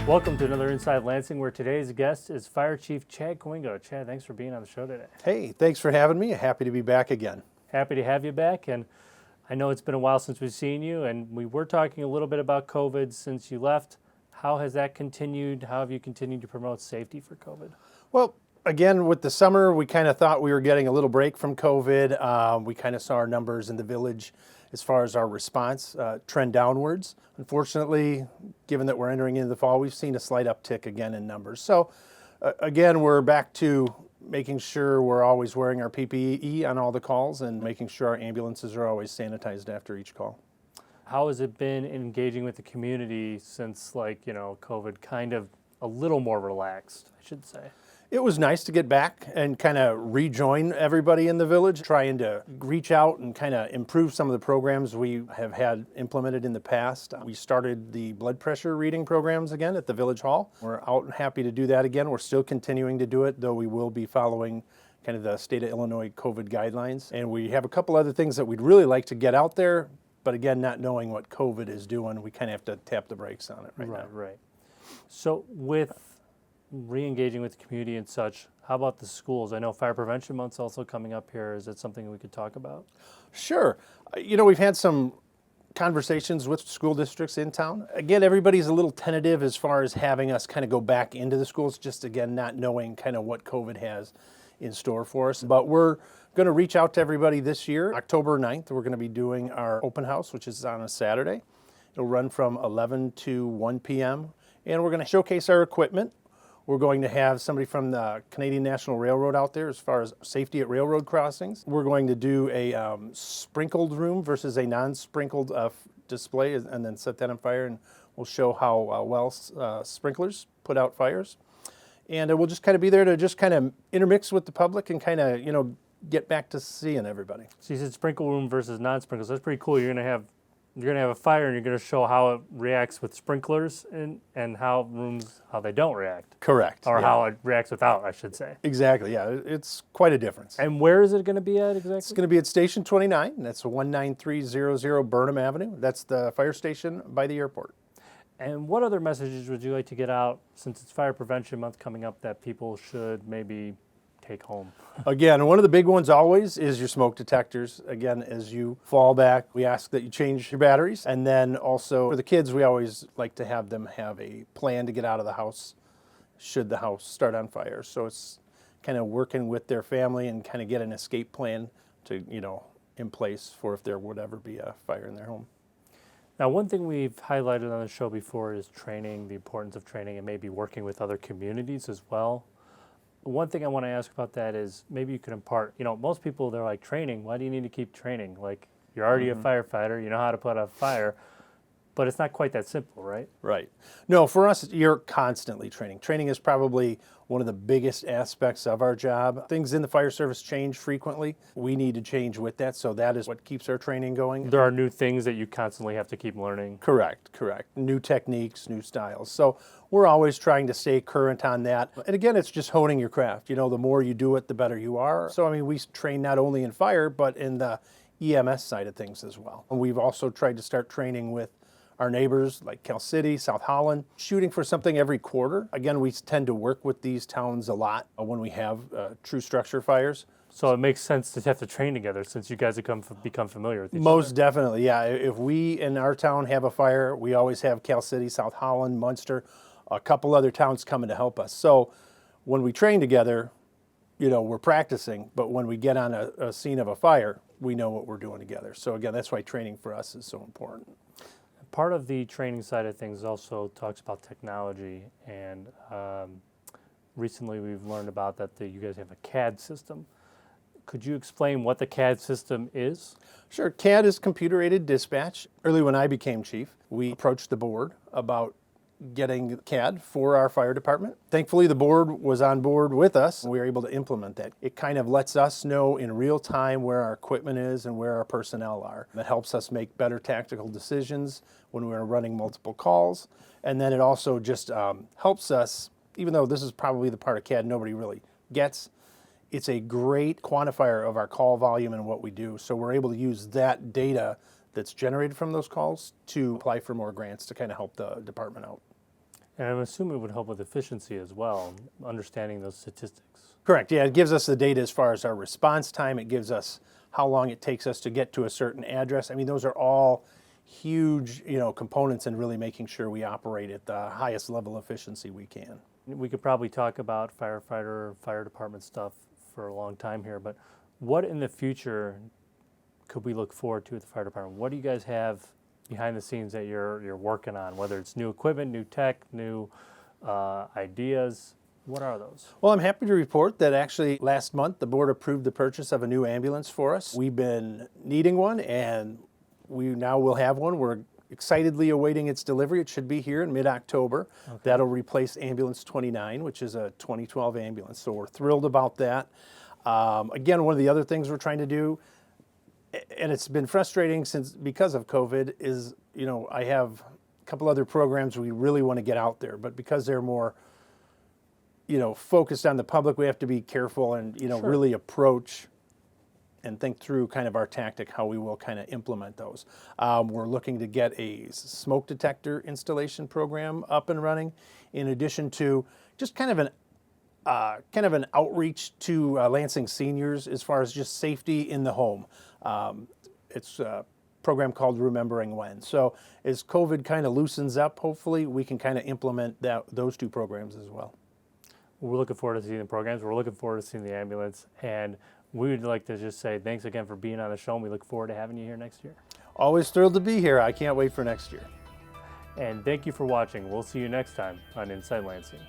Welcome to another Inside Lansing, where today's guest is Fire Chief Chad Kooyenga. Chad, thanks for being on the show today. Hey, thanks for having me. Happy to be back again. Happy to have you back, and I know it's been a while since we've seen you, and we were talking a little bit about COVID since you left. How has that continued? How have you continued to promote safety for COVID? Well, again, with the summer, we kind of thought we were getting a little break from COVID. We kind of saw our numbers in the village as far as our response trend downwards. Unfortunately, given that we're entering into the fall, we've seen a slight uptick again in numbers. So again, we're back to making sure we're always wearing our PPE on all the calls and making sure our ambulances are always sanitized after each call. How has it been engaging with the community since, COVID kind of a little more relaxed, I should say? It was nice to get back and kind of rejoin everybody in the village, trying to reach out and kind of improve some of the programs we have had implemented in the past. We started the blood pressure reading programs again at the village hall. We're out and happy to do that again. We're still continuing to do it, though we will be following kind of the state of Illinois COVID guidelines. And we have a couple other things that we'd really like to get out there, but again, not knowing what COVID is doing, we kind of have to tap the brakes on it right now. Right. So with re-engaging with the community and such, how about the schools? I know Fire Prevention Month's also coming up here. Is it something we could talk about? Sure. We've had some conversations with school districts in town. Again, everybody's a little tentative as far as having us kind of go back into the schools, just again, not knowing kind of what COVID has in store for us. But we're going to reach out to everybody this year. October 9th, we're going to be doing our open house, which is on a Saturday. It'll run from 11 to 1 p.m. And we're going to showcase our equipment. We're going to have somebody from the Canadian National Railroad out there as far as safety at railroad crossings. We're going to do a sprinkled room versus a non-sprinkled display and then set that on fire, and we'll show how well sprinklers put out fires. And we'll just kind of be there to just kind of intermix with the public and kind of, get back to seeing everybody. So you said sprinkle room versus non-sprinklers. That's pretty cool. You're gonna have a fire, and you're going to show how it reacts with sprinklers and how they don't react. Correct. Or how it reacts without, I should say. Exactly, yeah. It's quite a difference. And where is it going to be at exactly? It's going to be at Station 29, and that's 19300 Burnham Avenue. That's the fire station by the airport. And what other messages would you like to get out, since it's Fire Prevention Month coming up, that people should maybe take home? Again, one of the big ones always is your smoke detectors. Again, as you fall back, we ask that you change your batteries. And then also for the kids, we always like to have them have a plan to get out of the house should the house start on fire. So it's kind of working with their family and kind of get an escape plan to, in place for if there would ever be a fire in their home. Now, one thing we've highlighted on the show before is training, the importance of training, and maybe working with other communities as well. One thing I want to ask about that is maybe you could impart, most people, they're like, training, why do you need to keep training? Like, you're already a firefighter, you know how to put out a fire, but it's not quite that simple, right? Right. No, for us, you're constantly training. Training is probably one of the biggest aspects of our job. Things in the fire service change frequently. We need to change with that, so that is what keeps our training going. There are new things that you constantly have to keep learning. Correct. New techniques, new styles. So we're always trying to stay current on that. And again, it's just honing your craft. The more you do it, the better you are. So, we train not only in fire, but in the EMS side of things as well. And we've also tried to start training with our neighbors like Cal City, South Holland, shooting for something every quarter. Again, we tend to work with these towns a lot when we have true structure fires. So it makes sense to have to train together since you guys have become familiar with each other. Most definitely, yeah. If we in our town have a fire, we always have Cal City, South Holland, Munster, a couple other towns coming to help us. So when we train together, we're practicing, but when we get on a scene of a fire, we know what we're doing together. So again, that's why training for us is so important. Part of the training side of things also talks about technology, and recently we've learned about that you guys have a CAD system. Could you explain what the CAD system is? Sure. CAD is computer-aided dispatch. Early when I became chief, we approached the board about getting CAD for our fire department. Thankfully, the board was on board with us, and we were able to implement that. It kind of lets us know in real time where our equipment is and where our personnel are. That helps us make better tactical decisions when we're running multiple calls. And then it also just helps us, even though this is probably the part of CAD nobody really gets, it's a great quantifier of our call volume and what we do. So we're able to use that data that's generated from those calls to apply for more grants to kind of help the department out. And I'm assuming it would help with efficiency as well, understanding those statistics. Correct. Yeah, it gives us the data as far as our response time. It gives us how long it takes us to get to a certain address. I mean, those are all huge, components in really making sure we operate at the highest level of efficiency we can. We could probably talk about fire department stuff for a long time here, but what in the future could we look forward to at the fire department? What do you guys have behind the scenes that you're working on, whether it's new equipment, new tech, new ideas? What are those? Well, I'm happy to report that actually last month the board approved the purchase of a new ambulance for us. We've been needing one, and we now will have one. We're excitedly awaiting its delivery. It should be here in mid-October. Okay. That'll replace Ambulance 29, which is a 2012 ambulance. So we're thrilled about that. Again, one of the other things we're trying to do, and it's been frustrating because of COVID, is, I have a couple other programs we really want to get out there, but because they're more, focused on the public, we have to be careful and, Sure. really approach and think through kind of our tactic, how we will kind of implement those. We're looking to get a smoke detector installation program up and running, in addition to just kind of an outreach to Lansing seniors as far as just safety in the home. It's a program called Remembering When. So as COVID kind of loosens up, hopefully we can kind of implement those two programs as well. We're looking forward to seeing the programs. We're looking forward to seeing the ambulance. And we would like to just say thanks again for being on the show, and we look forward to having you here next year. Always thrilled to be here. I can't wait for next year. And thank you for watching. We'll see you next time on Inside Lansing.